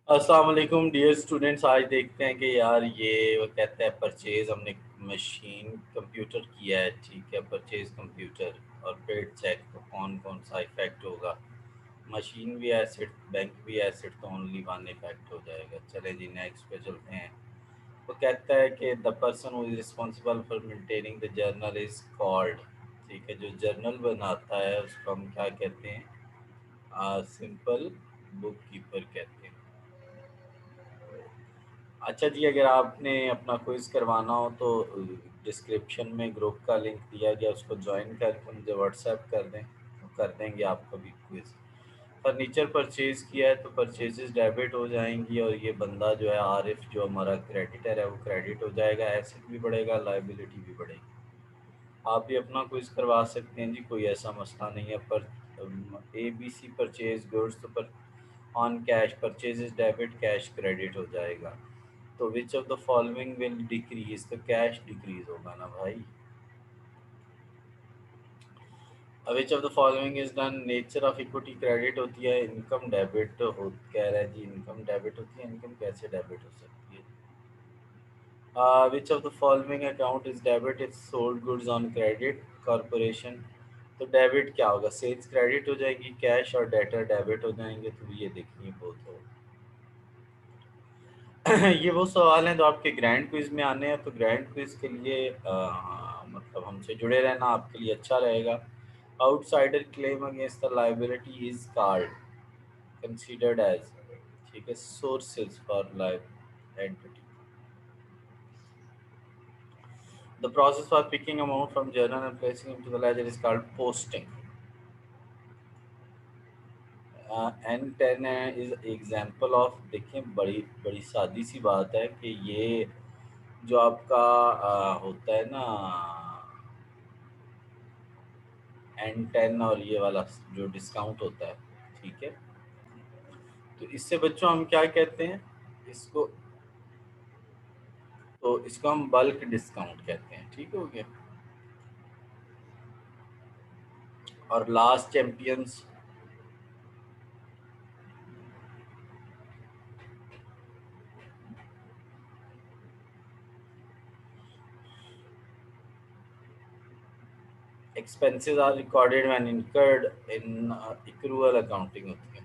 अस्सलाम वालेकुम dear students. आज देखते हैं कि यार ये वो कहते हैं परचेज़ हमने मशीन कंप्यूटर किया है, ठीक है। परचेज़ कंप्यूटर और पेड चेक तो कौन कौन सा इफ़ेक्ट होगा। मशीन भी एसिड, बैंक भी एसिड, तो ओनली वन इफ़ेक्ट हो जाएगा। चले जी नेक्स्ट पे चलते हैं। वो कहता है कि the person who is responsible for maintaining the journal is called, ठीक है। जो जर्नल बनाता है उसको हम क्या कहते हैं? सिंपल बुक कीपर कहते हैं। अच्छा जी, अगर आपने अपना क्विज़ करवाना हो तो डिस्क्रिप्शन में ग्रुप का लिंक दिया गया, उसको ज्वाइन करके मुझे व्हाट्सएप कर दें, तो कर देंगे आपका भी क्विज़। फर्नीचर परचेज़ किया है तो परचेजेस डेबिट हो जाएंगी, और ये बंदा जो है आरिफ, जो हमारा क्रेडिटर है, वो क्रेडिट हो जाएगा। एसेट भी बढ़ेगा, लाइबिलिटी भी बढ़ेगी। आप भी अपना क्विज़ करवा सकते हैं जी, कोई ऐसा मसला नहीं है। पर ABC परचेज गुड्स तो पर on cash purchases debit, cash credit हो जाएगा। तो which of the following will decrease, तो कैश डिक्रीज होगा ना भाई। Which of the following is done, nature of equity credit होती है, इनकम डेबिट हो, कह रहा है जी इनकम डेबिट होती है। इनकम कैसे डेबिट हो सकती है? Which of the following account is debit if sold goods on credit corporation. तो डेबिट क्या होगा? सेल्स क्रेडिट हो जाएगी, कैश और डेटर डेबिट हो जाएंगे। तो ये देखिए बहुत हो ये वो सवाल हैं जो आपके ग्रैंड क्विज में आने हैं। तो ग्रैंड क्विज के लिए मतलब हमसे जुड़े रहना आपके लिए अच्छा रहेगा। Outsider claim against the liability is called, considered as, ठीक है, sources for live entity. The process for picking amount from journal and placing into the ledger is called posting. N10 is example of, देखें बड़ी बड़ी सादी सी बात है कि ये जो आपका होता है ना N10, और ये वाला जो डिस्काउंट होता है, ठीक है। तो इससे बच्चों हम क्या कहते हैं इसको? तो इसको हम बल्क डिस्काउंट कहते हैं, ठीक हो गया। और last champions, expenses are recorded when incurred in accrual accounting होती